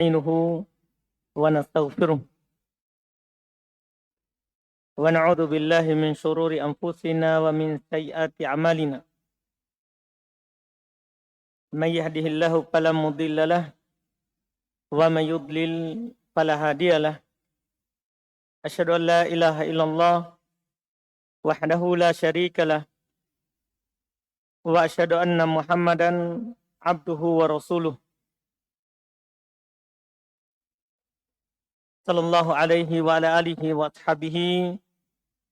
نستعينه ونستغفره ونعوذ بالله من شرور أنفسنا ومن سيئات أعمالنا من يهده الله فلا مضل له ومن يضلل فلا هادي له أشهد أن لا إله إلا الله وحده لا شريك له وأشهد أن محمدا عبده ورسوله صلى الله عليه وعلى آله وأصحابه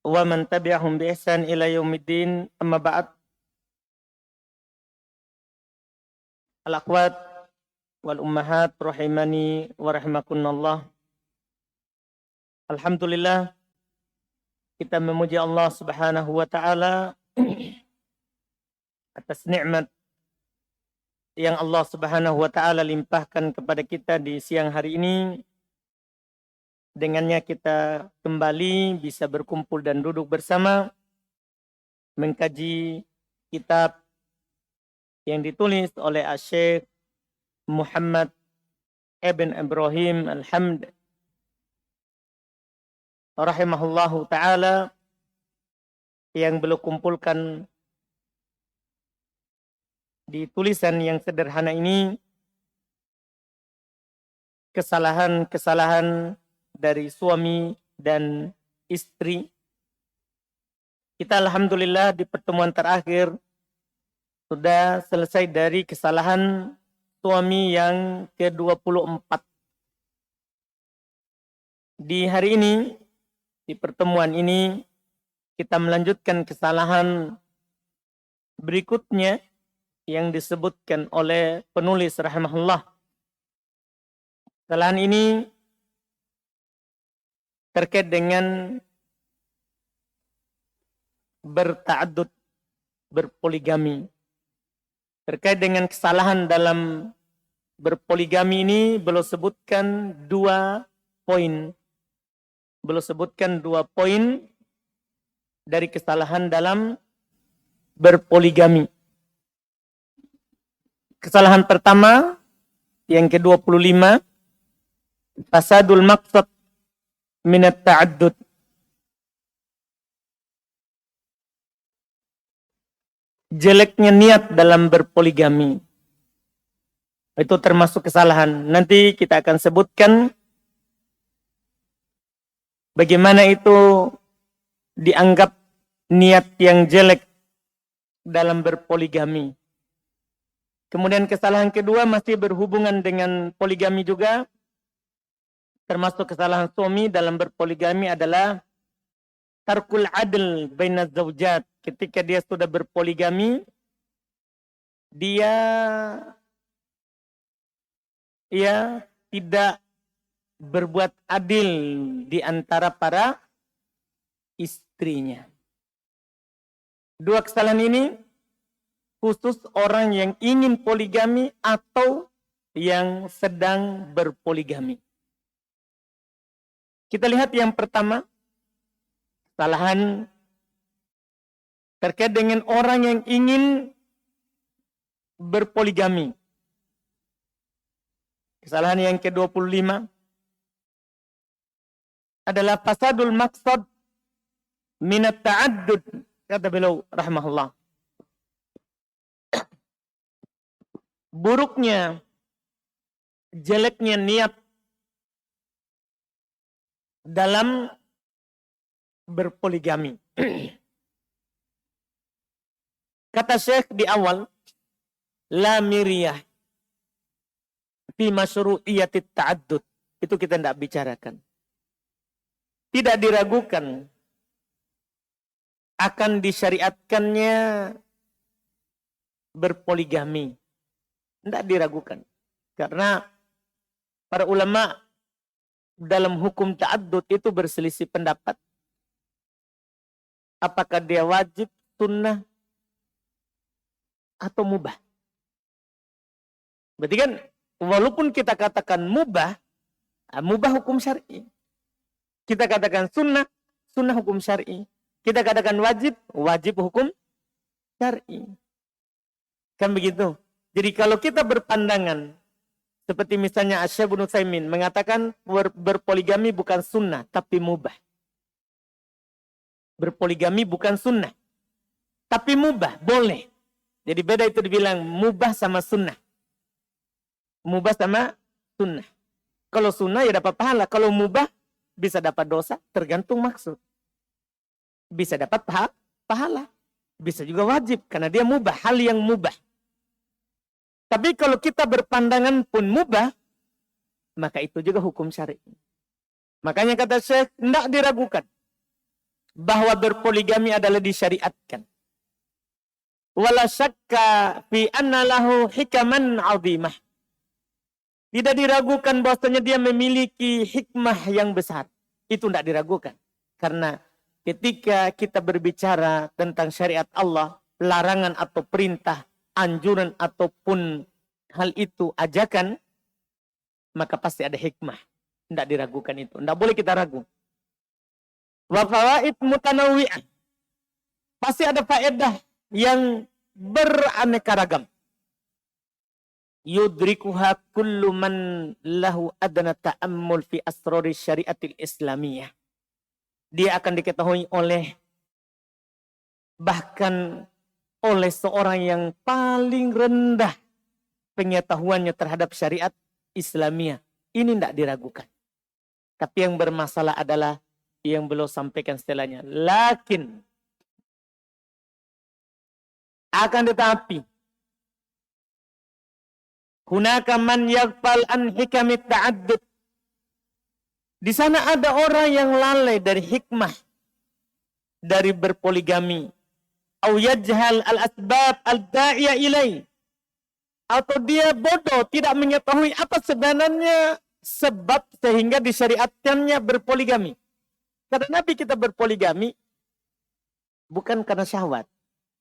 ومن تبعهم بإحسان إلى يوم الدين. أما بعد. Al-akhwat wal ummahat rahimani wa rahimakunallah. Alhamdulillah, kita memuji Allah Subhanahu wa taala atas nikmat yang Allah Subhanahu wa taala limpahkan kepada kita di siang hari ini. Dengannya kita kembali bisa berkumpul dan duduk bersama mengkaji kitab yang ditulis oleh Syekh Muhammad ibn Ibrahim Al-Hamd rahimahullahu ta'ala, yang beliau kumpulkan di tulisan yang sederhana ini kesalahan-kesalahan dari suami dan istri. Kita alhamdulillah di pertemuan terakhir sudah selesai dari kesalahan suami yang ke-24. Di hari ini, di pertemuan ini, kita melanjutkan kesalahan berikutnya yang disebutkan oleh penulis rahimahullah. Kesalahan ini terkait dengan berta'addud, berpoligami. Terkait dengan kesalahan dalam berpoligami ini, beliau sebutkan 2 poin. Beliau sebutkan 2 poin dari kesalahan dalam berpoligami. Kesalahan pertama, yang ke-25, fasadul maqsad minat ta'addud. Jeleknya niat dalam berpoligami. Itu termasuk kesalahan. Nanti kita akan sebutkan bagaimana itu dianggap niat yang jelek dalam berpoligami. Kemudian kesalahan kedua masih berhubungan dengan poligami juga. Termasuk kesalahan suami dalam berpoligami adalah tarkul adl baina zaujat. Ketika dia sudah berpoligami, dia tidak berbuat adil di antara para istrinya. 2 kesalahan ini khusus orang yang ingin poligami atau yang sedang berpoligami. Kita lihat yang pertama, kesalahan terkait dengan orang yang ingin berpoligami. Kesalahan yang ke-25 adalah fasadul maqsad minat ta'addud, kata beliau rahimahullah. Buruknya, jeleknya niat dalam berpoligami. Kata Syekh di awal, la miriyah fi masyru'iyatit ta'addud. Itu kita tidak bicarakan. Tidak diragukan akan disyariatkannya berpoligami. Tidak diragukan. Karena para ulama dalam hukum ta'addud itu berselisih pendapat. Apakah dia wajib, sunnah, atau mubah. Berarti kan walaupun kita katakan mubah, mubah hukum syar'i. Kita katakan sunnah, sunnah hukum syar'i. Kita katakan wajib, wajib hukum syar'i. Kan begitu. Jadi kalau kita berpandangan Seperti misalnya Syekh Ibnu Utsaimin mengatakan berpoligami bukan sunnah, tapi mubah. Berpoligami bukan sunnah, tapi mubah, boleh. Jadi beda itu dibilang mubah sama sunnah. Mubah sama sunnah. Kalau sunnah ya dapat pahala. Kalau mubah bisa dapat dosa, tergantung maksud. Bisa dapat pahala. Bisa juga wajib, karena dia mubah, hal yang mubah. Tapi kalau kita berpandangan pun mubah, maka itu juga hukum syar'i. Makanya kata Syekh, tidak diragukan bahwa berpoligami adalah disyariatkan. Wala syakka fi anna lahu hikaman 'azimah. Tidak diragukan bahwasanya dia memiliki hikmah yang besar. Itu tidak diragukan. Karena ketika kita berbicara tentang syariat Allah, larangan atau perintah, anjuran ataupun hal itu ajakan, maka pasti ada hikmah. Tidak diragukan itu. Tidak boleh kita ragu. Wa fawaid mutanawwi'ah. Pasti ada faedah yang beraneka ragam. Yudrikuha kullu man lahu adna ta'ammul fi asrari syariatil islamiyah. Dia akan diketahui bahkan oleh seorang yang paling rendah pengetahuannya terhadap syariat Islamiyah. Ini tidak diragukan. Tapi yang bermasalah adalah yang belum sampaikan setelahnya. Lakin akan tetapi hunaka man yaghfal an hikamit ta'addud. Di sana ada orang yang lalai dari hikmah dari berpoligami. Au yajhal al-asbab al-da'iya ilai. Atau dia bodoh, tidak mengetahui apa sebenarnya sebab sehingga disyariatkannya berpoligami. Karena Nabi kita berpoligami bukan karena syahwat.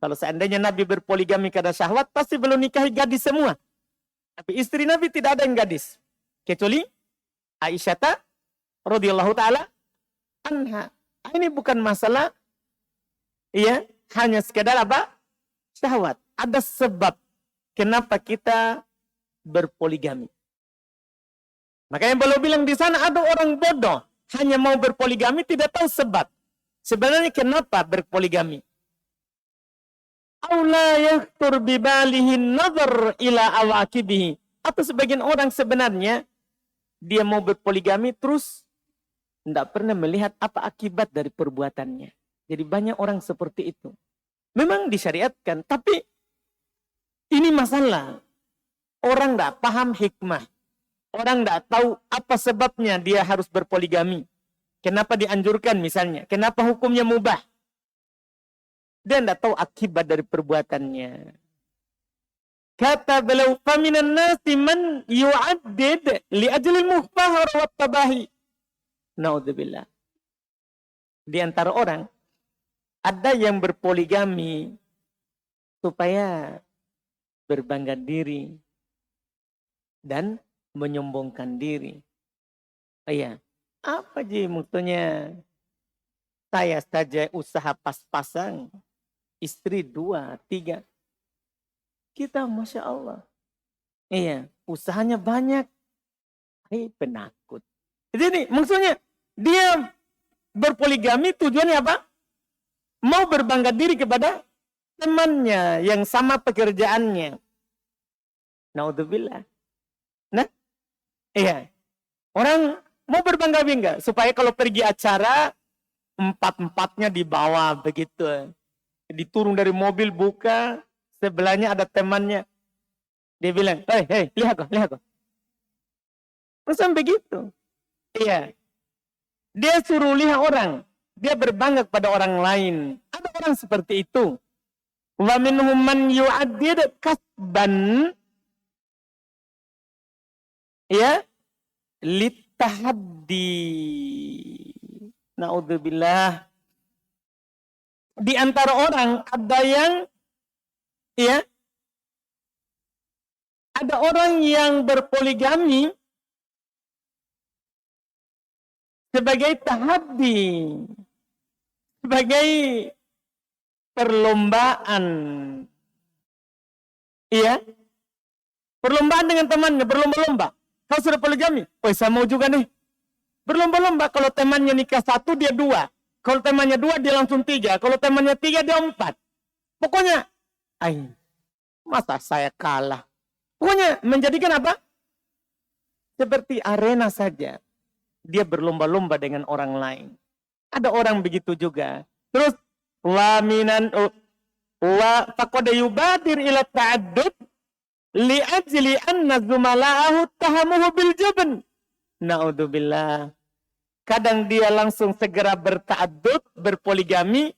Kalau seandainya Nabi berpoligami karena syahwat, pasti belum nikahi gadis semua. Tapi istri Nabi tidak ada yang gadis. Kecuali Aisyah radhiyallahu ta'ala anha. Ini bukan masalah ya, hanya sekedar apa? Syahwat. Ada sebab kenapa kita berpoligami. Makanya beliau bilang di sana ada orang bodoh hanya mau berpoligami tidak tahu sebab. Sebenarnya kenapa berpoligami? Aula yakhtur bibalihi nazar ila awaqibihi. Atau sebagian orang sebenarnya dia mau berpoligami terus tidak pernah melihat apa akibat dari perbuatannya. Jadi banyak orang seperti itu. Memang disyariatkan, tapi ini masalah. Orang tidak paham hikmah. Orang tidak tahu apa sebabnya dia harus berpoligami. Kenapa dianjurkan misalnya. Kenapa hukumnya mubah. Dia tidak tahu akibat dari perbuatannya. Kata beliau, faminan nasi man yu'addid li ajlil muhfahar wa tabahi. Naudzubillah. Di antara orang, ada yang berpoligami supaya berbangga diri dan menyombongkan diri. Iya, apa sih maksudnya? Saya saja usaha pas-pasang, istri 2, 3. Kita Masya Allah. Iya, usahanya banyak. Penakut. Jadi maksudnya, dia berpoligami tujuannya apa? Mau berbangga diri kepada temannya yang sama pekerjaannya. Naudzubillah. Nah, iya. Orang mau berbangga-bangga supaya kalau pergi acara 4-4-nya dibawa begitu. Diturun dari mobil buka, sebelahnya ada temannya. Dia bilang, "Hei, lihat kok." Terus begitu. Iya. Dia suruh lihat orang. Dia berbangga kepada orang lain. Ada orang seperti itu. Wa minhum man yu'addid kasban ya litahaddi. Naudzubillah. Di antara orang ada yang ya ada orang yang berpoligami sebagai tahaddi, sebagai perlombaan. Iya. Perlombaan dengan temannya, berlomba-lomba. Kau sudah poligami? Oh, saya mau juga nih. Berlomba-lomba. Kalau temannya nikah 1, dia 2. Kalau temannya 2, dia langsung 3. Kalau temannya 3, dia 4. Pokoknya, masa saya kalah? Pokoknya menjadikan apa? Seperti arena saja. Dia berlomba-lomba dengan orang lain. Ada orang begitu juga. Terus, wa faqad yubadir ila ta'addud li ajli anna zumala'ahu tahamuhu bil jubn. Naudzubillah. Kadang dia langsung segera berta'addud, berpoligami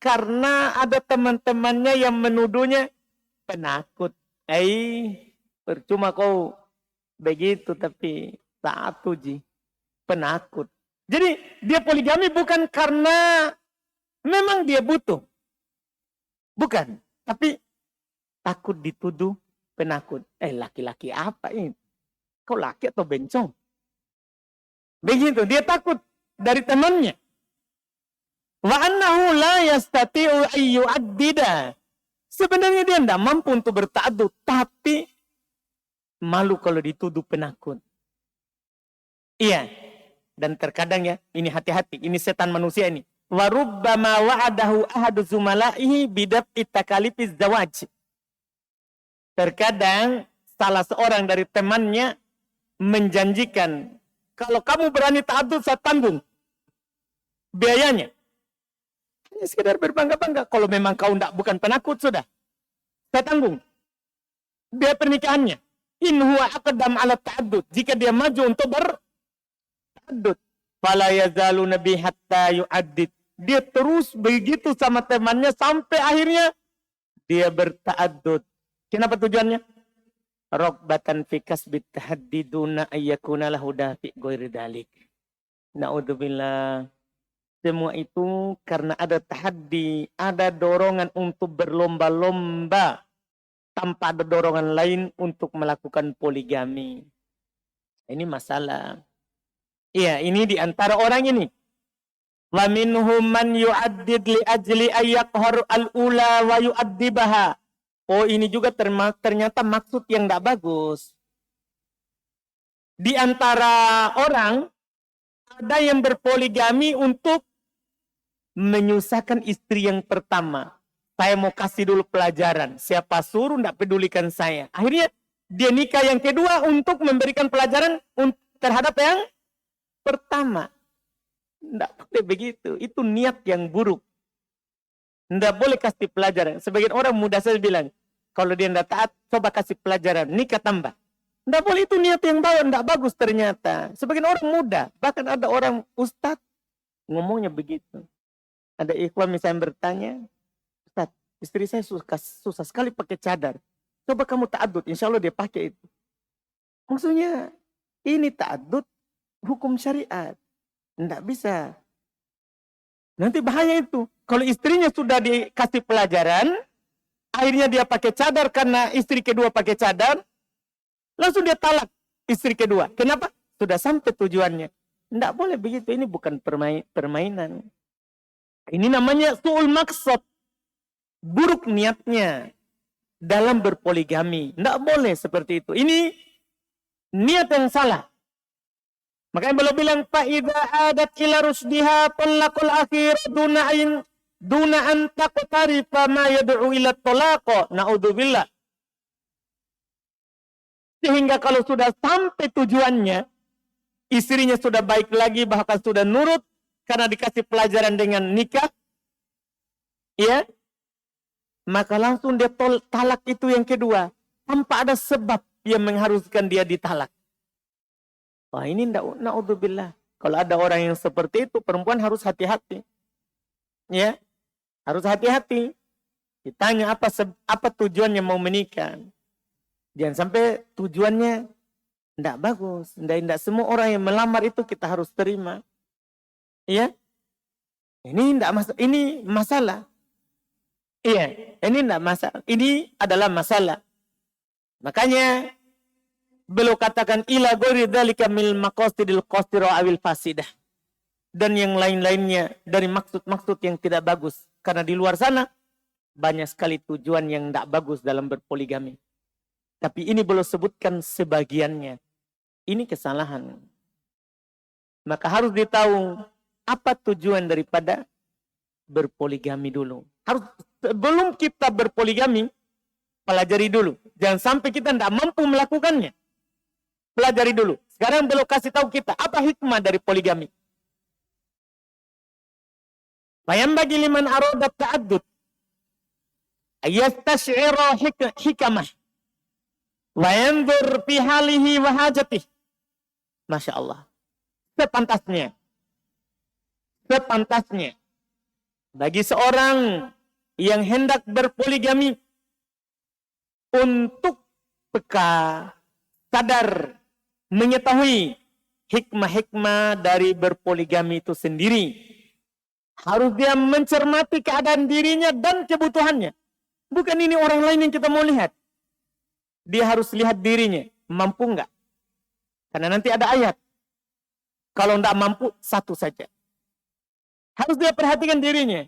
karena ada teman-temannya yang menuduhnya penakut. Percuma kau begitu tapi satu penakut. Jadi dia poligami bukan karena memang dia butuh. Bukan. Tapi takut dituduh penakut. Laki-laki apa ini? Kau laki atau bencong? Begitu. Dia takut dari temannya. Wa annahu la yastati'u ayyu'addida. Sebenarnya dia tidak mampu untuk berta'addud. Tapi malu kalau dituduh penakut. Iya. Dan terkadang ya, ini hati-hati. Ini setan manusia ini. Wa rubbama wa'adahu ahadu zumala'ihi bidab'i takalifiz zawaj. Terkadang salah seorang dari temannya menjanjikan, kalau kamu berani ta'addud, saya tanggung biayanya. Hanya sekedar berbangga-bangga. Kalau memang kau bukan penakut, sudah. Saya tanggung biaya pernikahannya. In huwa aqdam ala ta'addud. Jika dia maju untuk berta'addud. Fala yazalu nabi hatta yu'addid. Dia terus begitu sama temannya sampai akhirnya dia berta'addud. Kenapa tujuannya? Raghbatan fi kasbit tahaddiduna ayyakuna lahu dafi' ghairi dalik. Naudzubillah. Semua itu karena ada tahaddi, ada dorongan untuk berlomba-lomba tanpa ada dorongan lain untuk melakukan poligami. Ini masalah. Iya, ini di antara orang ini. Wa minhum man yu'addid li ajli ayyaqhar al-ula wa yu'addibaha. Oh, ini juga ternyata maksud yang tidak bagus. Di antara orang ada yang berpoligami untuk menyusahkan istri yang pertama. Saya mau kasih dulu pelajaran. Siapa suruh tidak pedulikan saya. Akhirnya dia nikah yang kedua untuk memberikan pelajaran terhadap yang pertama. Tidak boleh begitu. Itu niat yang buruk. Tidak boleh kasih pelajaran. Sebagian orang muda saya bilang, kalau dia tidak taat, coba kasih pelajaran. Nikah tambah. Tidak boleh, itu niat yang bawah. Tidak bagus ternyata. Sebagian orang muda. Bahkan ada orang ustadz ngomongnya begitu. Ada ikhwan misalnya bertanya, Ustaz, istri saya susah sekali pakai cadar. Coba kamu ta'addud, insya Allah dia pakai itu. Maksudnya, ini ta'addud hukum syariat. Tidak bisa. Nanti bahaya itu. Kalau istrinya sudah dikasih pelajaran, akhirnya dia pakai cadar karena istri kedua pakai cadar, langsung dia talak istri kedua. Kenapa? Sudah sampai tujuannya. Tidak boleh begitu. Ini bukan permainan. Ini namanya su'ul maksud. Buruk niatnya dalam berpoligami. Tidak boleh seperti itu. Ini niat yang salah. Makanya beliau bilang, فَإِذَا عَادَتْ إِلَى رُشْدِهَا طَلَّقُ الْأَخِيرَ دُونَ أَنْ تَقْتَرِفَ مَا يَدْعُو إِلَى الطَّلَاقِ. Na'udzubillah. Sehingga kalau sudah sampai tujuannya, istrinya sudah baik lagi, bahkan sudah nurut, karena dikasih pelajaran dengan nikah, ya, maka langsung dia talak itu yang kedua, tanpa ada sebab yang mengharuskan dia ditalak. Wah, ini na'udzubillah. Kalau ada orang yang seperti itu, perempuan harus hati-hati. Ya, harus hati-hati. Ditanya apa tujuannya mau menikah. Jangan sampai tujuannya tidak bagus. Tidak semua orang yang melamar itu kita harus terima. Iya, ini masalah. Iya, ini tidak masalah. Ini adalah masalah. Makanya beliau katakan ila ghairi dzalika mil maqasidil qasira awil fasidah. Dan yang lain-lainnya dari maksud-maksud yang tidak bagus. Karena di luar sana banyak sekali tujuan yang tidak bagus dalam berpoligami. Tapi ini beliau sebutkan sebagiannya. Ini kesalahan. Maka harus ditahu apa tujuan daripada berpoligami dulu. Harus sebelum kita berpoligami, pelajari dulu. Jangan sampai kita tidak mampu melakukannya. Pelajari dulu. Sekarang belum kasih tahu kita apa hikmah dari poligami. Bayam bagi liman arodat ta'addud. Ayastash'ira hikamah. Wa yanzur fi halihi wa hajatih. Masya Allah. Sepantasnya bagi seorang yang hendak berpoligami untuk peka, sadar, mengetahui hikmah-hikmah dari berpoligami itu sendiri. Harus dia mencermati keadaan dirinya dan kebutuhannya. Bukan ini orang lain yang kita mau lihat. Dia harus lihat dirinya, mampu enggak? Karena nanti ada ayat. Kalau enggak mampu, satu saja. Harus dia perhatikan dirinya.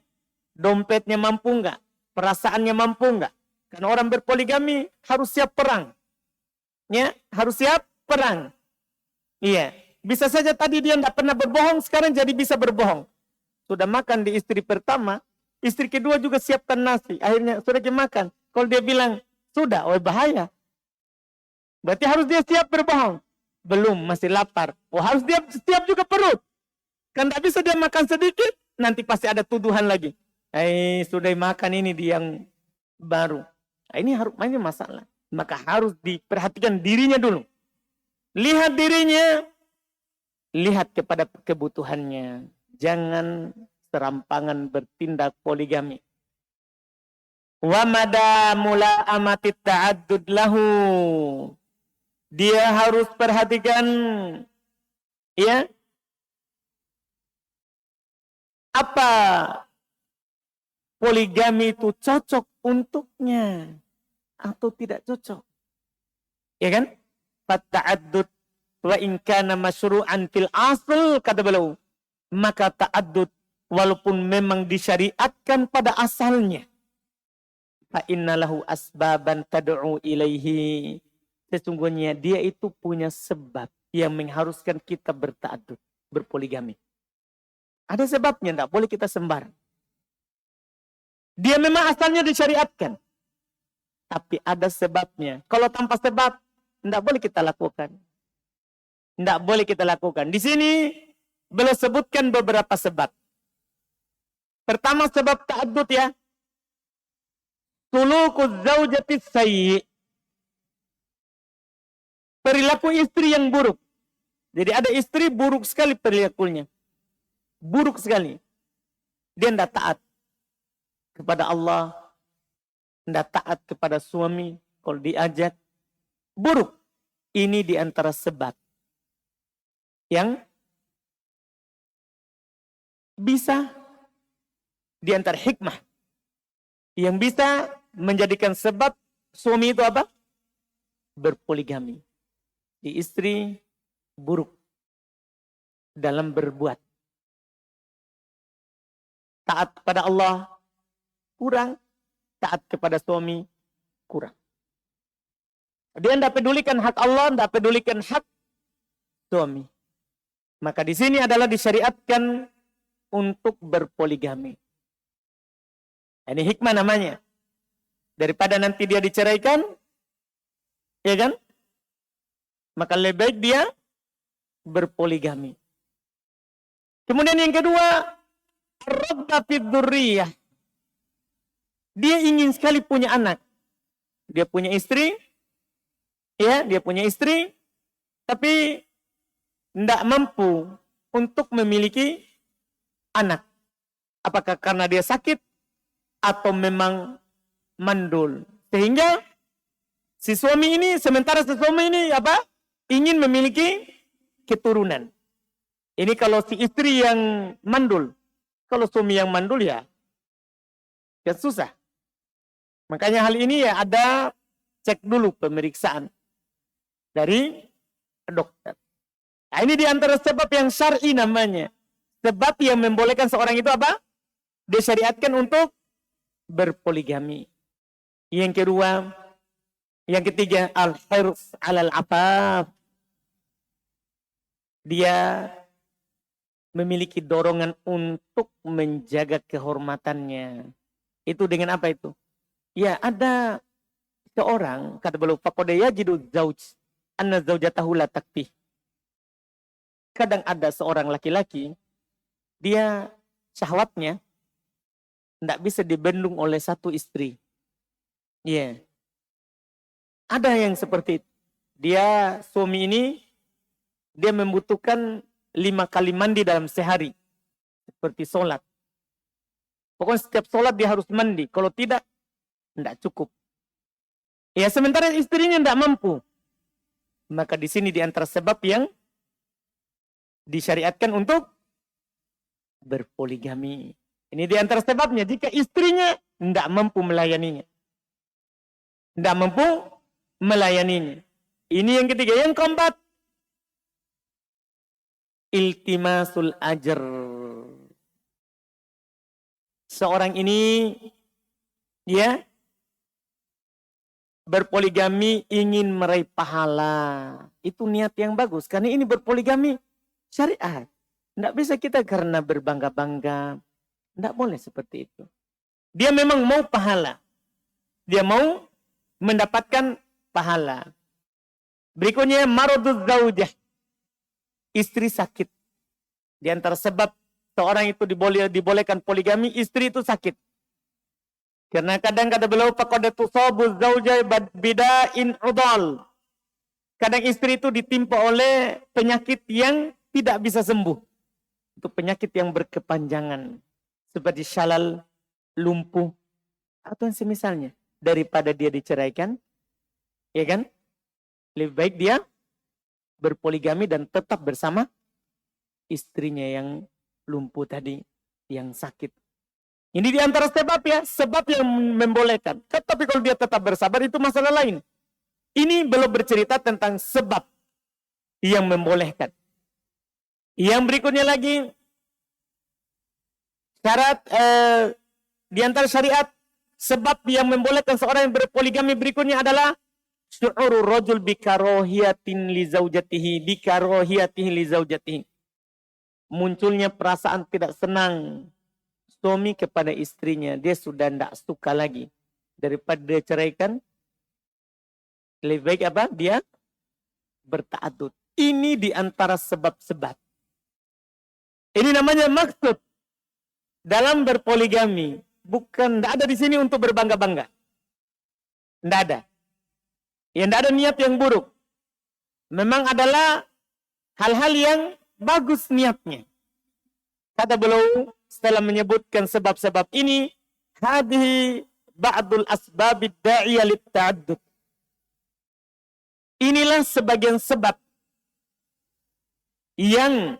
Dompetnya mampu enggak? Perasaannya mampu enggak? Karena orang berpoligami harus siap perang. Ya, harus siap perang. Iya. Bisa saja tadi dia enggak pernah berbohong, sekarang jadi bisa berbohong. Sudah makan di istri pertama, istri kedua juga siapkan nasi. Akhirnya sudah dimakan. Kalau dia bilang, sudah, oh bahaya. Berarti harus dia siap berbohong. Belum, masih lapar. Oh, harus dia siap juga perut. Kan tidak bisa dia makan sedikit, nanti pasti ada tuduhan lagi. Sudah makan ini di yang baru. Nah, ini masalah. Maka harus diperhatikan dirinya dulu. Lihat dirinya, lihat kepada kebutuhannya. Jangan serampangan bertindak poligami. Wa mada mula amatit ta'addud lahu. Dia harus perhatikan, ya, apa poligami itu cocok untuknya atau tidak cocok. Ya kan? Fata'addud wa in kana masyru'an fil asl, kata beliau. Maka ta'addud walaupun memang disyariatkan pada asalnya. Fa inna lahu asbaban tad'u ilaihi. Sesungguhnya dia itu punya sebab yang mengharuskan kita berta'addud, berpoligami. Ada sebabnya, tidak boleh kita sembarang. Dia memang asalnya disyariatkan. Tapi ada sebabnya. Kalau tanpa sebab, tidak boleh kita lakukan. Tidak boleh kita lakukan. Di sini, beliau sebutkan beberapa sebab. Pertama sebab ta'addud ya. Suluku zaujati sayyi. Perilaku istri yang buruk. Jadi ada istri buruk sekali perilakunya. Buruk sekali. Dia tidak taat kepada Allah. Tidak taat kepada suami. Kalau diajak. Buruk. Ini di antara sebab. Yang bisa. Di antara hikmah. Yang bisa menjadikan sebab suami itu apa? Berpoligami. Di istri buruk dalam berbuat. Taat kepada Allah kurang, taat kepada suami kurang. Dia tidak pedulikan hak Allah, tidak pedulikan hak suami. Maka di sini adalah disyariatkan untuk berpoligami. Ini hikmah namanya. Daripada nanti dia diceraikan, ya kan? Maka lebih baik dia berpoligami. Kemudian yang kedua, ar-raghbah fid dzurriyyah. Dia ingin sekali punya anak. Dia punya istri, ya, dia punya istri, tapi tidak mampu untuk memiliki anak. Apakah karena dia sakit atau memang mandul? Sehingga si suami ini, sementara si suami ini apa? Ingin memiliki keturunan. Ini kalau si istri yang mandul. Kalau suami yang mandul ya susah. Makanya hal ini ya ada cek dulu pemeriksaan dari dokter. Nah, ini diantara sebab yang syar'i namanya. Sebab yang membolehkan seorang itu apa? Disyariatkan untuk berpoligami. Yang kedua, yang ketiga, al-hirs 'alal 'afaf. dia memiliki dorongan untuk menjaga kehormatannya. Itu dengan apa itu? Ya, ada seorang, kata beliau, faqad yajidu zauj anna zaujatahu la takfih. Kadang ada seorang laki-laki, dia syahwatnya tidak bisa dibendung oleh satu istri. Ya, ada yang seperti itu. Dia, suami ini, dia membutuhkan 5 kali mandi dalam sehari. Seperti sholat. Pokoknya setiap sholat dia harus mandi. Kalau tidak cukup. Ya, sementara istrinya tidak mampu. Maka di sini di antara sebab yang disyariatkan untuk berpoligami. Ini di antara sebabnya. Jika istrinya tidak mampu melayaninya. Tidak mampu melayaninya. Ini yang ketiga. Yang keempat, iltimasul ajr. Seorang ini ya berpoligami ingin meraih pahala. Itu niat yang bagus. Karena ini berpoligami syariat. Tidak bisa kita karena berbangga-bangga. Tidak boleh seperti itu. Dia memang mau pahala. Dia mau mendapatkan pahala. Berikutnya maraduz zaujah. Istri sakit. Di antara sebab seorang itu dibolehkan poligami, istri itu sakit. Karena kadang kata beliau faqad tusabu zaujah bida'in udal. Kadang istri itu ditimpa oleh penyakit yang tidak bisa sembuh. Itu penyakit yang berkepanjangan. Seperti syalal, lumpuh, atau yang semisalnya. Daripada dia diceraikan, ya kan? Lebih baik dia berpoligami dan tetap bersama istrinya yang lumpuh tadi, yang sakit. Ini di antara sebab ya, sebab yang membolehkan. Tetapi kalau dia tetap bersabar itu masalah lain. Ini belum bercerita tentang sebab yang membolehkan. Yang berikutnya lagi, syarat di antara syariat, sebab yang membolehkan seorang yang berpoligami berikutnya adalah syu'uru rajul bikarohiyatin li zaujatihi, munculnya perasaan tidak senang suami kepada istrinya. Dia sudah tidak suka lagi. Daripada dia ceraikan, lebih baik apa? Dia berta'adud. Ini di antara sebab-sebab. Ini namanya maksud dalam berpoligami. Bukan, tidak ada di sini untuk berbangga-bangga. Tidak ada. Yang tidak ada niat yang buruk. Memang adalah hal-hal yang bagus niatnya. Kata beliau setelah menyebutkan sebab-sebab ini, hadhihi ba'dul asbabid da'iyah litta'addud. Inilah sebagian sebab yang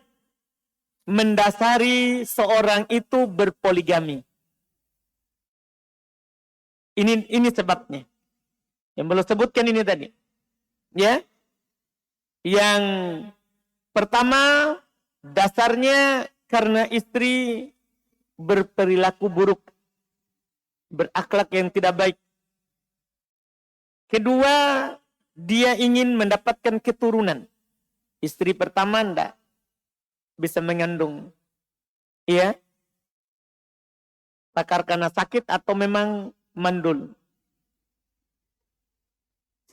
mendasari seorang itu berpoligami. Ini sebabnya. Yang belum sebutkan ini tadi. Ya. Yang pertama, dasarnya karena istri berperilaku buruk, berakhlak yang tidak baik. Kedua, dia ingin mendapatkan keturunan. Istri pertama tidak bisa mengandung. Iya. Pakar karena sakit atau memang mandul.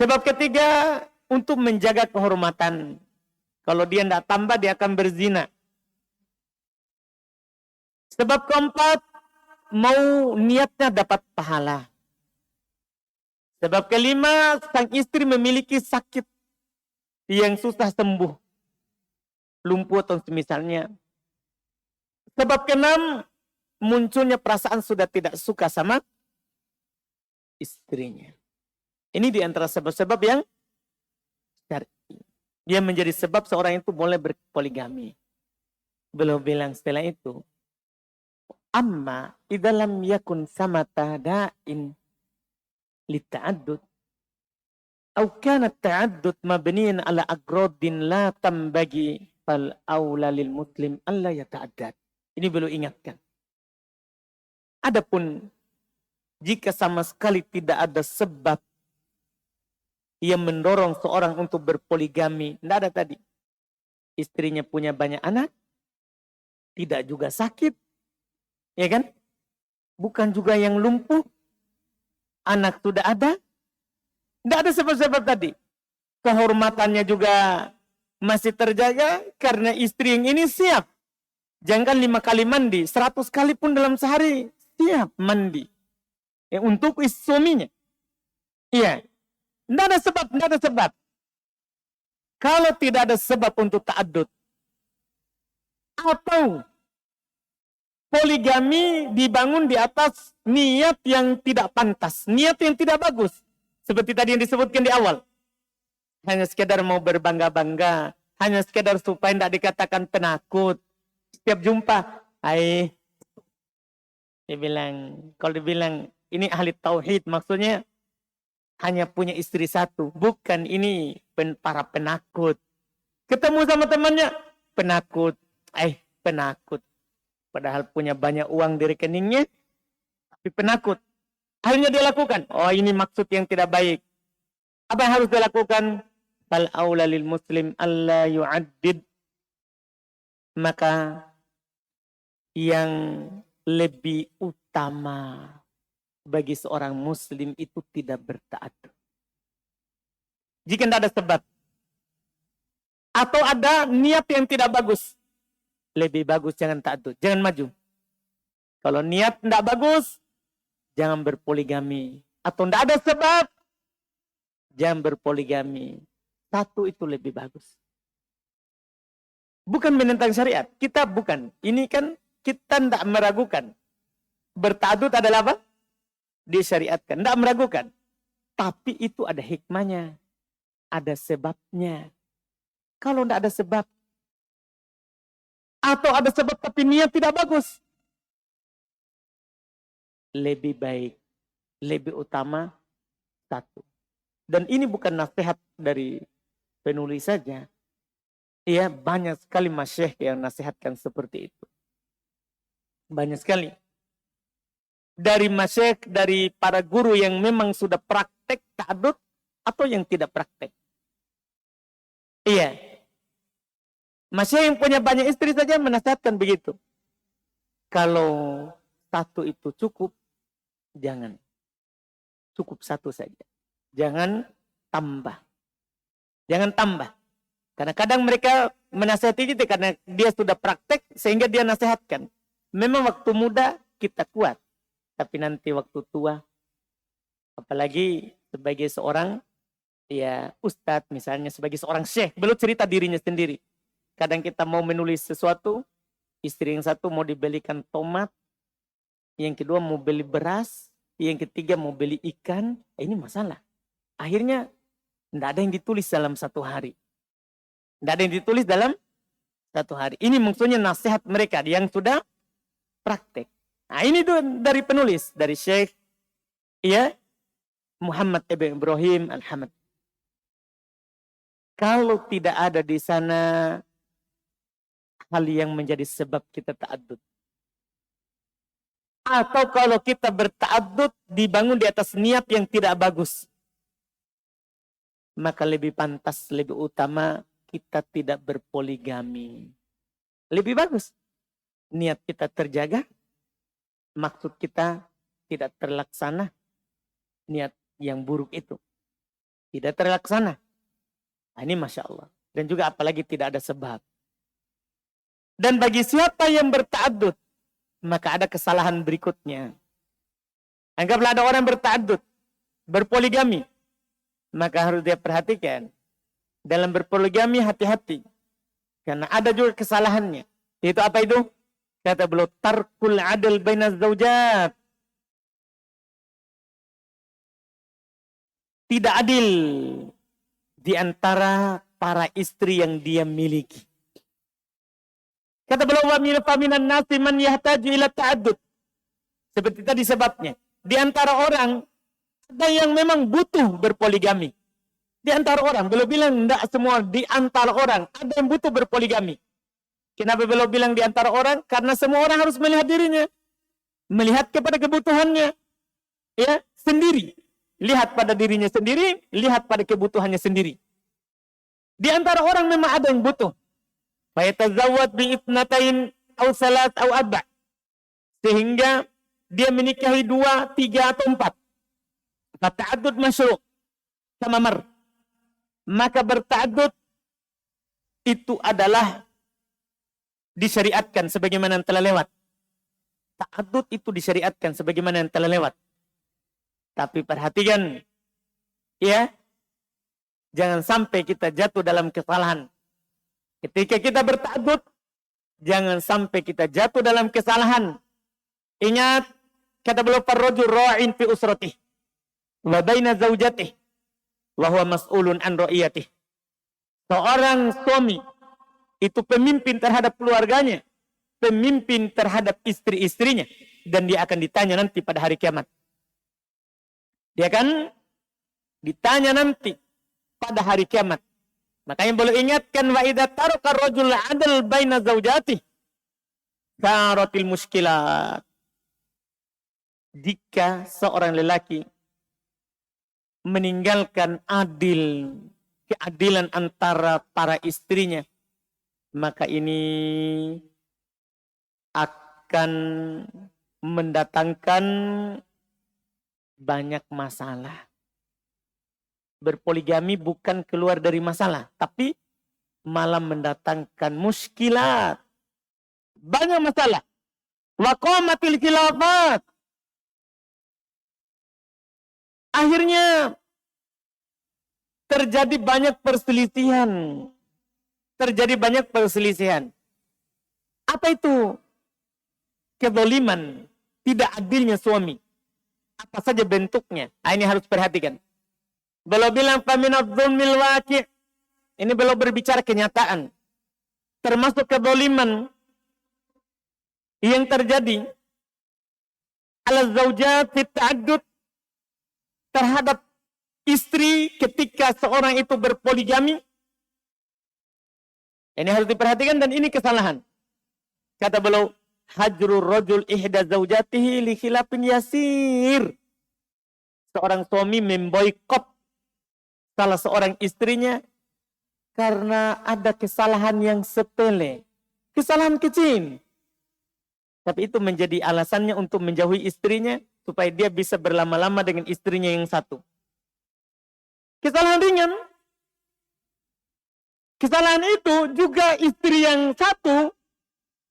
Sebab ketiga, untuk menjaga kehormatan. Kalau dia tidak tambah, dia akan berzina. Sebab keempat, mau niatnya dapat pahala. Sebab kelima, sang istri memiliki sakit yang susah sembuh. Lumpuh atau semisalnya. Sebab keenam, munculnya perasaan sudah tidak suka sama istrinya. Ini di antara sebab-sebab yang syar'i. Dia menjadi sebab seorang itu boleh berpoligami. Beliau bilang setelah itu, amma idza lam yakun samata da'in lita'addud aw kana ta'addud mabniyan ala agradin la tambagi fal aula lil muslim alla yata'addad. Ini beliau ingatkan. Adapun jika sama sekali tidak ada sebab yang mendorong seorang untuk berpoligami, tidak ada tadi. istrinya punya banyak anak, tidak juga sakit, ya kan? Bukan juga yang lumpuh, anak sudah ada, tidak ada sebab-sebab tadi. Kehormatannya juga masih terjaga karena istri yang ini siap. Jangan 5 kali mandi, 100 kali pun dalam sehari siap mandi. Untuk suaminya. Iya. Tidak ada sebab, tidak ada sebab. Kalau tidak ada sebab untuk ta'addud, atau poligami dibangun di atas niat yang tidak pantas, niat yang tidak bagus. Seperti tadi yang disebutkan di awal. Hanya sekedar mau berbangga-bangga, hanya sekedar supaya tidak dikatakan penakut. Setiap jumpa, dia bilang, kalau dibilang ini ahli tauhid, maksudnya hanya punya istri satu, bukan ini para penakut. Ketemu sama temannya, penakut, penakut. Padahal punya banyak uang di rekeningnya, tapi penakut. Akhirnya dia lakukan. Oh, ini maksud yang tidak baik. Apa yang harus dia lakukan? Fal aula lil muslim alla yu'addid. Maka yang lebih utama bagi seorang muslim itu tidak berta'addud. Jika tidak ada sebab. Atau ada niat yang tidak bagus. Lebih bagus jangan ta'addud. Jangan maju. Kalau niat tidak bagus, jangan berpoligami. Atau tidak ada sebab, jangan berpoligami. Satu itu lebih bagus. Bukan menentang syariat. Kita bukan. Ini kan kita tidak meragukan. Berta'addud adalah apa? Disyariatkan. Tidak meragukan. Tapi itu ada hikmahnya. Ada sebabnya. Kalau tidak ada sebab. Atau ada sebab tapi niat tidak bagus. Lebih baik. Lebih utama. Satu. Dan ini bukan nasihat dari penulis saja. Iya, banyak sekali masyayikh yang nasihatkan seperti itu. Banyak sekali. Dari masyayikh, dari para guru yang memang sudah praktek ta'addud atau yang tidak praktek. Iya. Masyayikh yang punya banyak istri saja menasihatkan begitu. Kalau satu itu cukup, jangan. Cukup satu saja. Jangan tambah. Jangan tambah. Karena kadang mereka menasihati kita karena dia sudah praktek sehingga dia nasihatkan. Memang waktu muda kita kuat. Tapi nanti waktu tua, apalagi sebagai seorang ustadz misalnya, sebagai seorang syekh, belum cerita dirinya sendiri. Kadang kita mau menulis sesuatu, istri yang satu mau dibelikan tomat, yang kedua mau beli beras, yang ketiga mau beli ikan, ini masalah. Akhirnya tidak ada yang ditulis dalam satu hari. Tidak ada yang ditulis dalam satu hari. Ini maksudnya nasihat mereka yang sudah praktek. Nah ini tuh dari penulis, dari Syekh Muhammad ibn Ibrahim Al-Hamad. Kalau tidak ada di sana hal yang menjadi sebab kita ta'addud. Atau kalau kita berta'addud dibangun di atas niat yang tidak bagus. Maka lebih pantas, lebih utama kita tidak berpoligami. Lebih bagus. Niat kita terjaga. Maksud kita tidak terlaksana. Niat yang buruk itu. Tidak terlaksana. Nah, ini Masya Allah. Dan juga apalagi tidak ada sebab. Dan bagi siapa yang berta'addud, maka ada kesalahan berikutnya. Anggaplah ada orang berta'addud, berpoligami. Maka harus dia perhatikan. Dalam berpoligami hati-hati. Karena ada juga kesalahannya. Itu apa itu? Kata beliau, tarkul adil bainaz zaujat. Tidak adil di antara para istri yang dia miliki. Kata beliau, wa minan nasi man yahtaju ila ta'addud. Seperti tadi sebabnya. Di antara orang ada yang memang butuh berpoligami. Di antara orang, beliau bilang tidak semua, di antara orang ada yang butuh berpoligami. Kenapa beliau bilang di antara orang? Karena semua orang harus melihat dirinya. Melihat kepada kebutuhannya. Sendiri. Lihat pada dirinya sendiri, lihat pada kebutuhannya sendiri. Di antara orang memang ada yang butuh. Fayatazawwad bi itsnatain aw salat aw arba'. Sehingga dia menikahi 2, 3 atau 4. Fata'addud masyru' kama mar. Maka berta'addud itu adalah disyariatkan sebagaimana yang telah lewat. Ta'addud itu disyariatkan sebagaimana yang telah lewat. Tapi perhatikan, ya, jangan sampai kita jatuh dalam kesalahan. Ketika kita berta'addud, jangan sampai kita jatuh dalam kesalahan. Ingat, kata beliau, farrajul ra'in fi usratih wa baina zaujatih wa huwa mas'ulun an ra'iyatih. Seorang suami itu pemimpin terhadap keluarganya, pemimpin terhadap istri-istrinya, dan dia akan ditanya nanti pada hari kiamat. Dia akan ditanya nanti pada hari kiamat. Makanya boleh ingatkan, wa idza taraka ar-rajul 'adl baina zaujatih karatil muskilat. Jika seorang lelaki meninggalkan keadilan antara para istrinya, maka ini akan mendatangkan banyak masalah. Berpoligami bukan keluar dari masalah, tapi malah mendatangkan muskilat. Banyak masalah. Wa qamatil khilafat. Akhirnya terjadi banyak perselisihan. Apa itu? Kezaliman, tidak adilnya suami. Apa saja bentuknya? Ini harus perhatikan. Beliau bilang faminadz dzulmil waqi'. Ini beliau berbicara kenyataan. Termasuk kezaliman yang terjadi ala zaujat fit ta'addud, terhadap istri ketika seorang itu berpoligami. Ini harus diperhatikan dan ini kesalahan. Kata beliau, hajrul rajul ihda zaujatihi li khilafin yasir. Seorang suami memboikot salah seorang istrinya karena ada kesalahan yang sepele. Kesalahan kecil. Tapi itu menjadi alasannya untuk menjauhi istrinya supaya dia bisa berlama-lama dengan istrinya yang satu. Kesalahan ringan. Kesalahan itu juga istri yang satu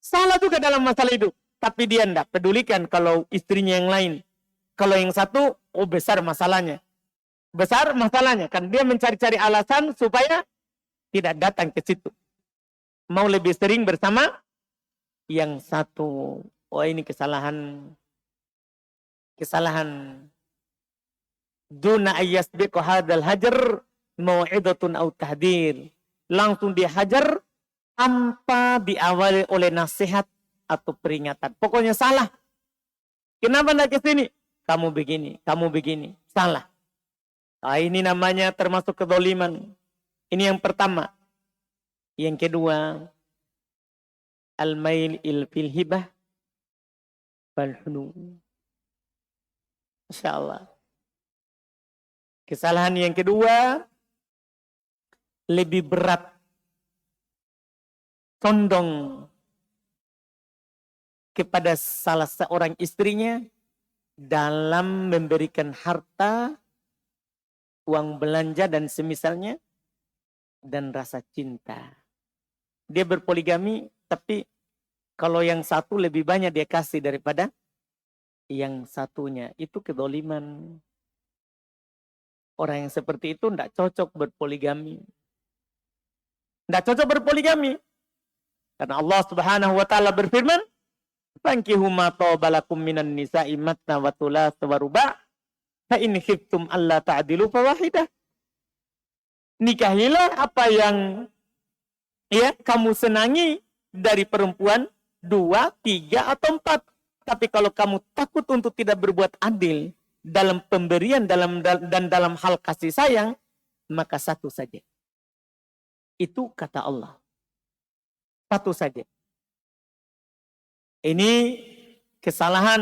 salah juga dalam masalah hidup. Tapi dia tidak pedulikan kalau istrinya yang lain. Kalau yang satu, besar masalahnya. Besar masalahnya. Kan dia mencari-cari alasan supaya tidak datang ke situ. Mau lebih sering bersama yang satu. Oh, ini kesalahan. Duna ayyasbiqu hadzal hajar mau'idatun aw tahdir. Langsung dihajar tanpa diawali oleh nasihat atau peringatan. Pokoknya salah. Kenapa tidak ke sini? Kamu begini. Salah. Nah, ini namanya termasuk kezaliman. Ini yang pertama. Yang kedua, al-mail fil hibah wal hunu. Insyaallah. Kesalahan yang kedua, lebih berat, condong kepada salah seorang istrinya dalam memberikan harta, uang belanja dan semisalnya, dan rasa cinta. Dia berpoligami, tapi kalau yang satu lebih banyak dia kasih daripada yang satunya. Itu kezaliman. Orang yang seperti itu tidak cocok berpoligami. Tidak cocok berpoligami. Karena Allah Subhanahu wa taala berfirman, "Fankihu ma taba lakum minan nisa'i matna wa thulatha wa ruba', fa in khiftum alla ta'dilu fawahidah." Nikahilah apa yang kamu senangi dari perempuan 2, 3 atau 4. Tapi kalau kamu takut untuk tidak berbuat adil dalam pemberian dan dalam hal kasih sayang, maka satu saja. Itu kata Allah. Satu saja. Ini kesalahan.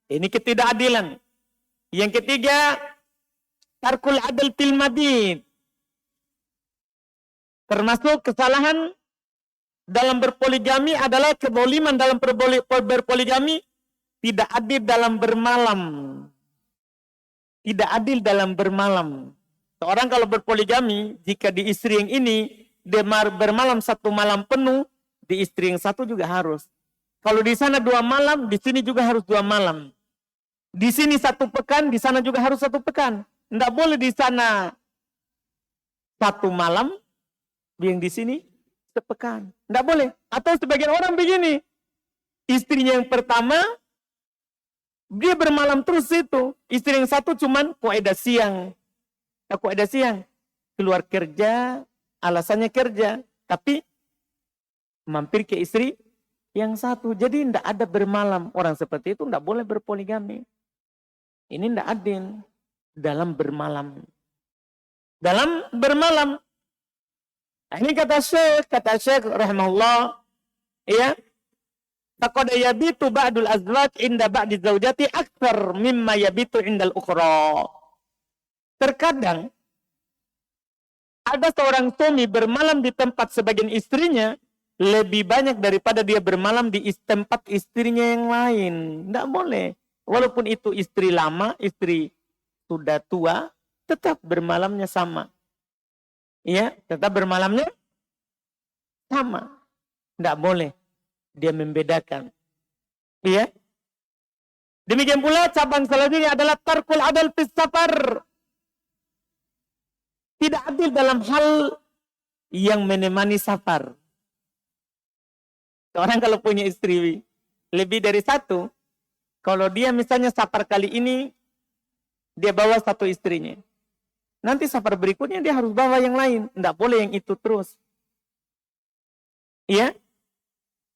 Ini ketidakadilan. Yang ketiga, tarkul adl fil mabit. Termasuk kesalahan dalam berpoligami adalah kezaliman dalam berpoligami, tidak adil dalam bermalam. Tidak adil dalam bermalam. Seorang kalau berpoligami, jika di istri yang ini, dia bermalam 1 malam penuh, di istri yang satu juga harus. Kalau di sana 2 malam, di sini juga harus 2 malam. Di sini 1 pekan, di sana juga harus 1 pekan. Tidak boleh di sana 1 malam, yang di sini sepekan. Tidak boleh. Atau sebagian orang begini. Istrinya yang pertama, dia bermalam terus itu. Istri yang satu cuman kaidah siang. Kaidah siang. Keluar kerja, alasannya kerja. Tapi mampir ke istri yang satu. Jadi tidak ada bermalam. Orang seperti itu tidak boleh berpoligami. Ini tidak adil dalam bermalam. Dalam bermalam. Nah, ini kata Syekh rahimahullah, ya, faqad yabitu ba'dul azwaj inda ba'di zaujati aktsar mimma yabitu indal ukhra. Terkadang ada seorang suami bermalam di tempat sebagian istrinya lebih banyak daripada dia bermalam di tempat istrinya yang lain. Tidak boleh. Walaupun itu istri lama, istri sudah tua, tetap bermalamnya sama. Ya, tetap bermalamnya sama. Tidak boleh dia membedakan. Ya. Demikian pula cabang selanjutnya adalah tarkul adal fis safar. Tidak adil dalam hal yang menemani safar. Orang kalau punya istri lebih dari 1, kalau dia misalnya safar kali ini, dia bawa 1 istrinya. Nanti safar berikutnya dia harus bawa yang lain. Tidak boleh yang itu terus. Ya.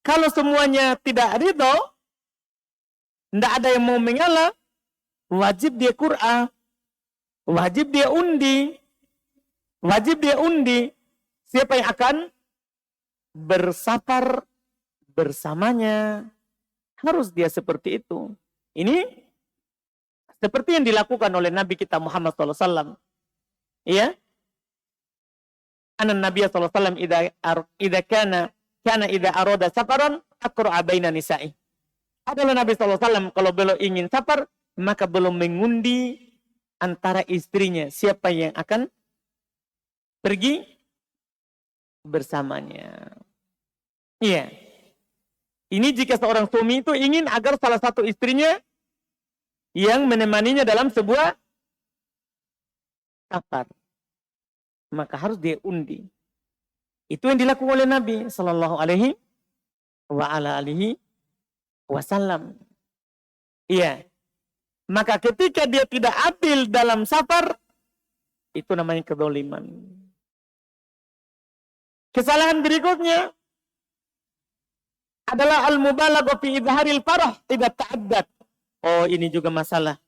Kalau semuanya tidak ridho, tidak ada yang mau mengalah, wajib dia Qur'an. Wajib dia undi. Wajib dia undi. Siapa yang akan bersafar bersamanya. Harus dia seperti itu. Ini seperti yang dilakukan oleh Nabi kita Muhammad SAW. Ya, anan Nabi sallallahu alaihi wasallam idza kana idza arada safaran aqra'a baina nisa'i. Adalah Nabi sallallahu alaihi wasallam kalau beliau ingin safar, maka belum mengundi antara istrinya siapa yang akan pergi bersamanya. Iya. Ini jika seorang suami itu ingin agar salah satu istrinya yang menemaninya dalam sebuah safar, maka harus dia undi. Itu yang dilakukan oleh Nabi sallallahu alaihi wasallam. Iya. Maka ketika dia tidak adil dalam safar, itu namanya kezaliman. Kesalahan berikutnya adalah al-mubalagha fi idharil farah tidak ta'addad. Oh, ini juga masalah.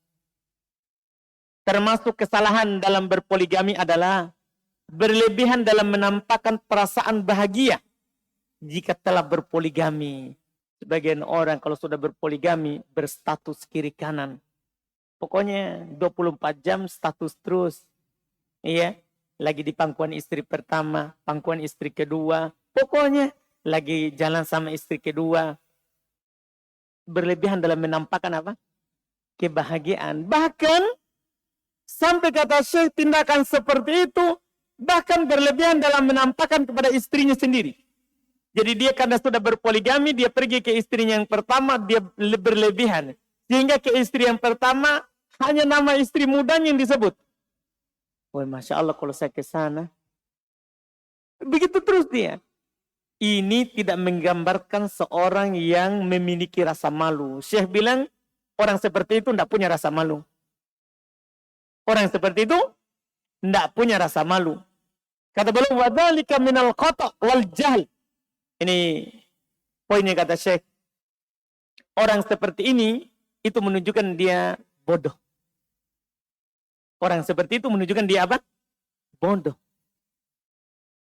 Termasuk kesalahan dalam berpoligami adalah berlebihan dalam menampakkan perasaan bahagia jika telah berpoligami. Sebagian orang kalau sudah berpoligami berstatus kiri kanan. Pokoknya 24 jam status terus. Iya, lagi di pangkuan istri pertama, pangkuan istri kedua. Pokoknya lagi jalan sama istri kedua. Berlebihan dalam menampakkan apa? Kebahagiaan. Bahkan sampai kata Syekh tindakan seperti itu bahkan berlebihan dalam menampakkan kepada istrinya sendiri. Jadi dia karena sudah berpoligami, dia pergi ke istrinya yang pertama, dia berlebihan. Sehingga ke istri yang pertama hanya nama istri mudanya yang disebut. Wah, Masya Allah kalau saya ke sana. Begitu terus dia. Ini tidak menggambarkan seorang yang memiliki rasa malu. Syekh bilang orang seperti itu tidak punya rasa malu. Orang seperti itu tidak punya rasa malu. Kata beliau, wadzalika minal khata' wal jahl. Ini poinnya kata Syekh. Orang seperti ini itu menunjukkan dia bodoh. Orang seperti itu menunjukkan dia apa? Bodoh.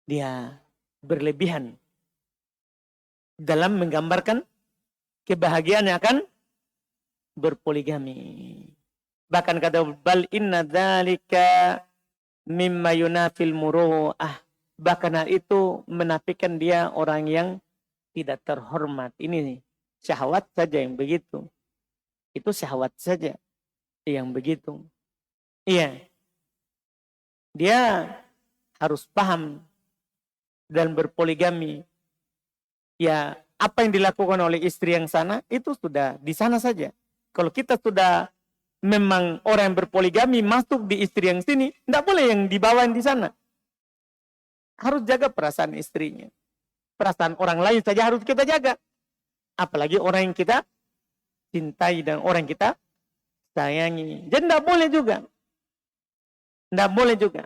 Dia berlebihan dalam menggambarkan kebahagiaan yang akan berpoligami. Bahkan kata bal inna dzalika mimma yunafil muru'ah. Bahkan hal itu menafikan dia orang yang tidak terhormat. Ini syahwat saja yang begitu. Itu syahwat saja yang begitu. Iya. Dia harus paham dan berpoligami. Ya, apa yang dilakukan oleh istri yang sana, itu sudah di sana saja. Kalau kita sudah memang orang yang berpoligami masuk di istri yang sini, tidak boleh yang dibawa di sana. Harus jaga perasaan istrinya. Perasaan orang lain saja harus kita jaga. Apalagi orang yang kita cintai dan orang yang kita sayangi. Jadi tidak boleh juga. Tidak boleh juga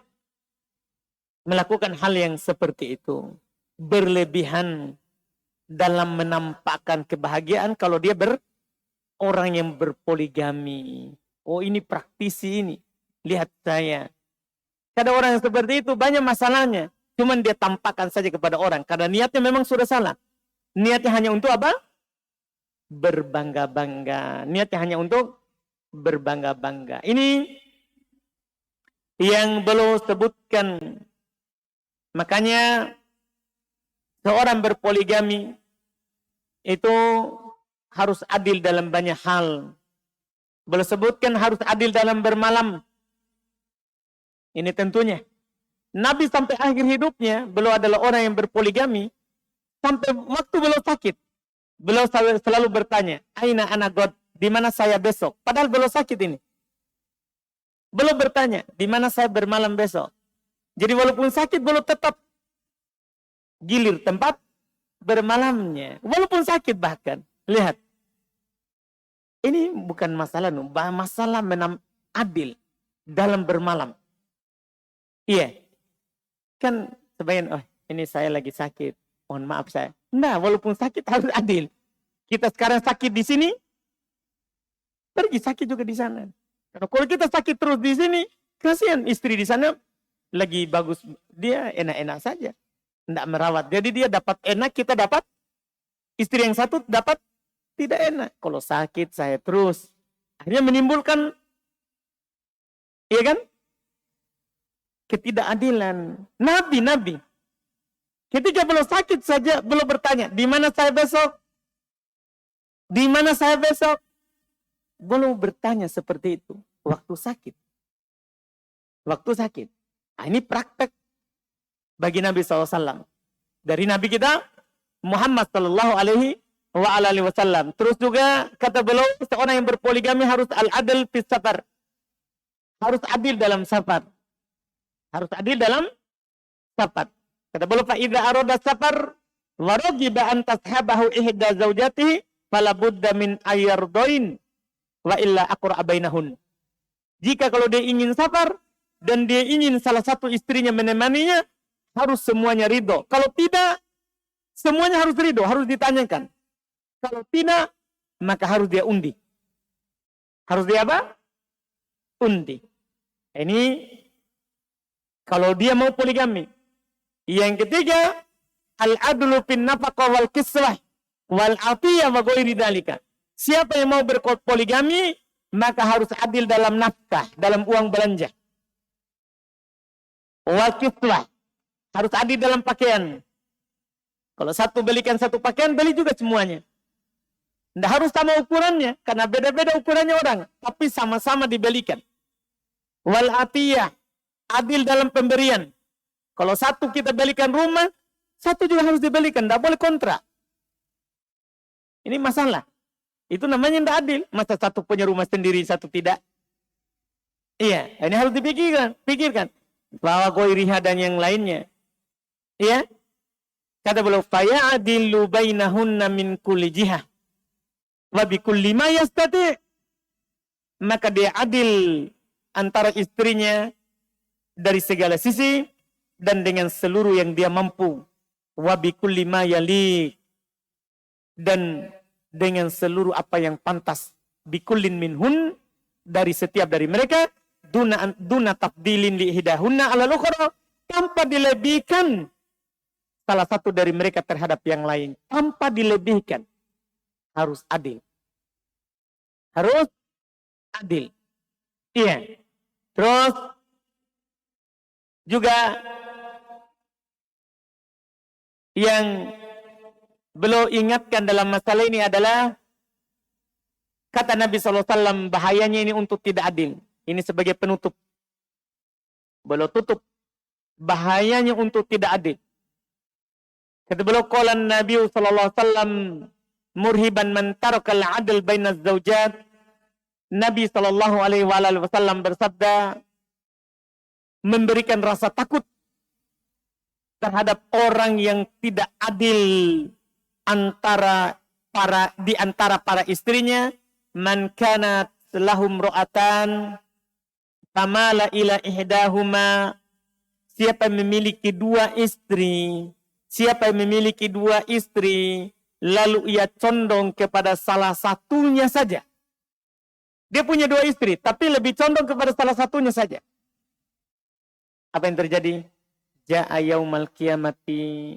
melakukan hal yang seperti itu. Berlebihan dalam menampakkan kebahagiaan kalau dia orang yang berpoligami. Oh, ini praktisi ini. Lihat saya. Kadang orang yang seperti itu banyak masalahnya. Cuman dia tampakkan saja kepada orang. Karena niatnya memang sudah salah. Niatnya hanya untuk apa? Berbangga-bangga. Niatnya hanya untuk berbangga-bangga. Ini yang belum sebutkan. Makanya seorang berpoligami itu harus adil dalam banyak hal. Belum sebutkan harus adil dalam bermalam. Ini tentunya. Nabi sampai akhir hidupnya beliau adalah orang yang berpoligami. Sampai waktu beliau sakit. Beliau selalu bertanya, Aina ana God, di mana saya besok? Padahal beliau sakit ini. Beliau bertanya, di mana saya bermalam besok? Jadi walaupun sakit beliau tetap gilir tempat bermalamnya. Walaupun sakit bahkan. Lihat. Ini bukan masalah, masalah adil dalam bermalam. Iya. Kan sebagian, oh ini saya lagi sakit. Mohon maaf saya. Nah, walaupun sakit harus adil. Kita sekarang sakit di sini, pergi sakit juga di sana. Karena kalau kita sakit terus di sini, kasihan istri di sana lagi bagus. Dia enak-enak saja. Tidak merawat. Jadi dia dapat enak, kita dapat. Istri yang satu dapat tidak enak. Kalau sakit saya terus. Akhirnya menimbulkan, iya kan? Ketidakadilan. Nabi. Ketika belum sakit saja, belum bertanya, di mana saya besok? Di mana saya besok? Belum bertanya seperti itu. Waktu sakit. Waktu sakit. Nah, ini praktek bagi Nabi SAW. Dari Nabi kita, Muhammad SAW. Terus juga, kata beliau, seorang yang berpoligami harus al-adil fis safar. Harus adil dalam safar. Harus adil dalam safar. Kata beliau, fa'idha aroda safar, warogiba antashabahu ihda zawjatihi, falabudda min ayardoin, wa illa akura bainahun. Jika kalau dia ingin safar, dan dia ingin salah satu istrinya menemaninya, harus semuanya ridho. Kalau tidak, semuanya harus ridho, harus ditanyakan. Kalau tidak, maka harus dia undi. Harus dia apa? Undi. Ini kalau dia mau poligami. Yang ketiga, al-adlu fin nafaqah wal kiswah wal atiyah wa ghairi dzalika. Siapa yang mau berpoligami, maka harus adil dalam nafkah, dalam uang belanja. Wal kiswah, harus adil dalam pakaian. Kalau satu belikan satu pakaian, beli juga semuanya. Tidak harus sama ukurannya, karena beda-beda ukurannya orang, tapi sama-sama dibelikan. Wal atiyah, adil dalam pemberian. Kalau satu kita belikan rumah, satu juga harus dibelikan. Tidak boleh kontra. Ini masalah. Itu namanya tidak adil. Masa satu punya rumah sendiri, satu tidak. Iya, ini harus dipikirkan. Bahwa goiriha dan yang lainnya. Iya. Kata beliau, faya'adilu bainahunna min kulli jihah. Wa bi kulli ma yastati'. Maka dia adil antara istrinya dari segala sisi dan dengan seluruh yang dia mampu. Wa bi kulli ma yali, dan dengan seluruh apa yang pantas. Bi kullin minhun, dari setiap dari mereka, duna tafdilin li hidahunna ala lukhra, tanpa dilebihkan salah satu dari mereka terhadap yang lain, tanpa dilebihkan. Harus adil. Harus adil. Iya. Terus juga yang beliau ingatkan dalam masalah ini adalah kata Nabi SAW, bahayanya ini untuk tidak adil. Ini sebagai penutup. Beliau tutup. Bahayanya untuk tidak adil. Kata beliau, qala Nabi SAW, murhiban man tarakal adl bainaz zawjat. Nabi SAW bersabda, memberikan rasa takut terhadap orang yang tidak adil di antara para istrinya. Man kanat lahum ro'atan tamala ila ihdahuma. Siapa yang memiliki dua istri, lalu ia condong kepada salah satunya saja. Dia punya dua istri, tapi lebih condong kepada salah satunya saja. Apa yang terjadi? Ja'a yaumal qiyamati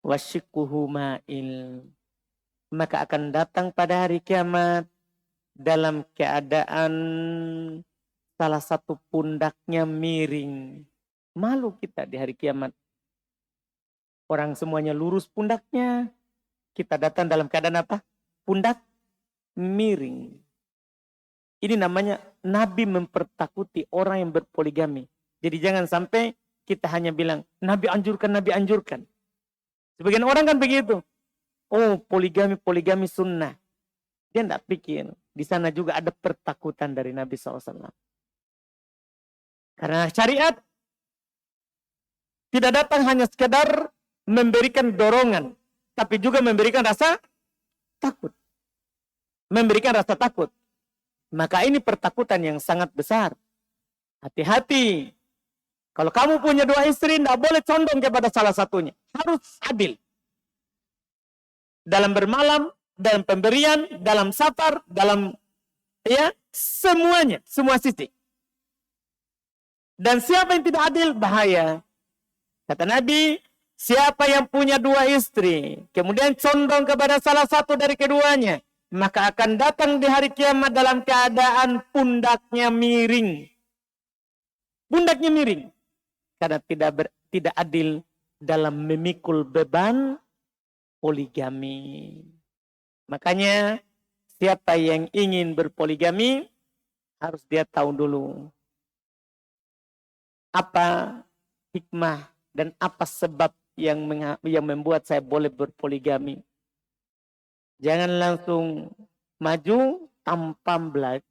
wasyikuhu ma'il. Maka akan datang pada hari kiamat dalam keadaan salah satu pundaknya miring. Malu kita di hari kiamat. Orang semuanya lurus pundaknya. Kita datang dalam keadaan apa? Pundak miring. Ini namanya Nabi mempertakuti orang yang berpoligami. Jadi jangan sampai kita hanya bilang, Nabi anjurkan, Nabi anjurkan. Sebagian orang kan begitu. Oh, poligami sunnah. Dia tidak pikir. Di sana juga ada pertakutan dari Nabi SAW. Karena syariat tidak datang hanya sekedar memberikan dorongan. Tapi juga memberikan rasa takut. Memberikan rasa takut. Maka ini pertakutan yang sangat besar. Hati-hati. Kalau kamu punya dua istri, tidak boleh condong kepada salah satunya. Harus adil. Dalam bermalam, dalam pemberian, dalam safar, dalam semuanya, semua sisi. Dan siapa yang tidak adil, bahaya. Kata Nabi, siapa yang punya dua istri, kemudian condong kepada salah satu dari keduanya, maka akan datang di hari kiamat dalam keadaan pundaknya miring. Pundaknya miring. Karena tidak adil dalam memikul beban poligami. Makanya siapa yang ingin berpoligami harus dia tahu dulu apa hikmah dan apa sebab yang membuat saya boleh berpoligami. Jangan langsung maju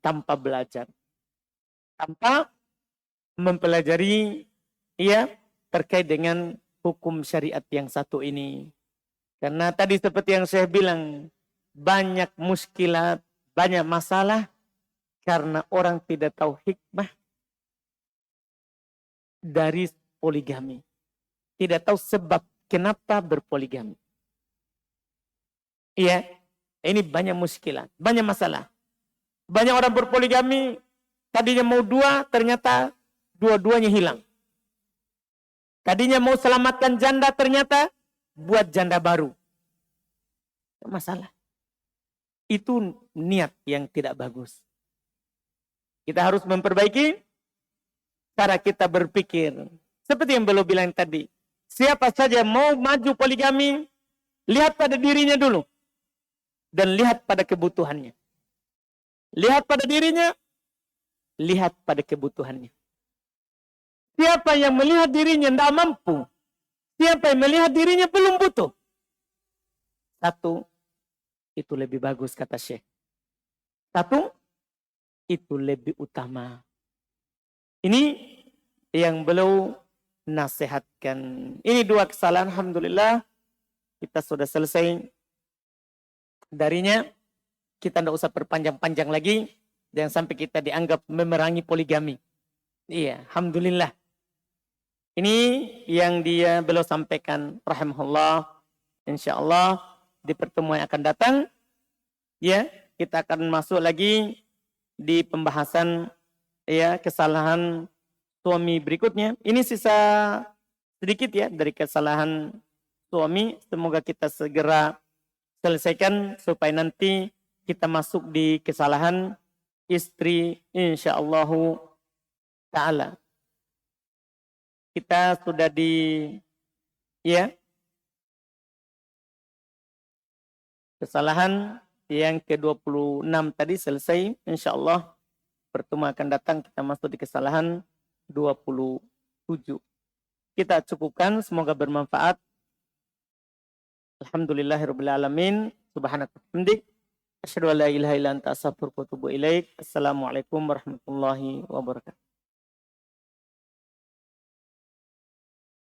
tanpa belajar. Tanpa mempelajari terkait dengan hukum syariat yang satu ini. Karena tadi seperti yang saya bilang, banyak muskilat, banyak masalah karena orang tidak tahu hikmah dari poligami. Tidak tahu sebab kenapa berpoligami. Iya, ini banyak muskilat, banyak masalah. Banyak orang berpoligami, tadinya mau dua, ternyata dua-duanya hilang. Tadinya mau selamatkan janda, ternyata buat janda baru. Masalah. Itu niat yang tidak bagus. Kita harus memperbaiki cara kita berpikir. Seperti yang beliau bilang tadi. Siapa saja mau maju poligami, lihat pada dirinya dulu. Dan lihat pada kebutuhannya. Lihat pada dirinya, lihat pada kebutuhannya. Siapa yang melihat dirinya tidak mampu, siapa yang melihat dirinya belum butuh. Satu, itu lebih bagus kata Syekh. Satu, itu lebih utama. Ini yang beliau nasihatkan. Ini dua kesalahan, alhamdulillah kita sudah selesai darinya. Kita tidak usah perpanjang-panjang lagi. Jangan sampai kita dianggap memerangi poligami. Iya, alhamdulillah. Ini yang beliau sampaikan rahimahullah. Insyaallah di pertemuan yang akan datang kita akan masuk lagi di pembahasan kesalahan suami berikutnya. Ini sisa sedikit dari kesalahan suami. Semoga kita segera selesaikan supaya nanti kita masuk di kesalahan istri insyaallah ta'ala. Kita sudah Kesalahan yang ke-26 tadi selesai. InsyaAllah pertemuan akan datang kita masuk di kesalahan 27. Kita cukupkan, semoga bermanfaat. Alhamdulillahirrabbilalamin. Subhanakallahumma asyhadu an la ilaha illa anta astaghfiruka wa atubu ilaik. Assalamualaikum warahmatullahi wabarakatuh.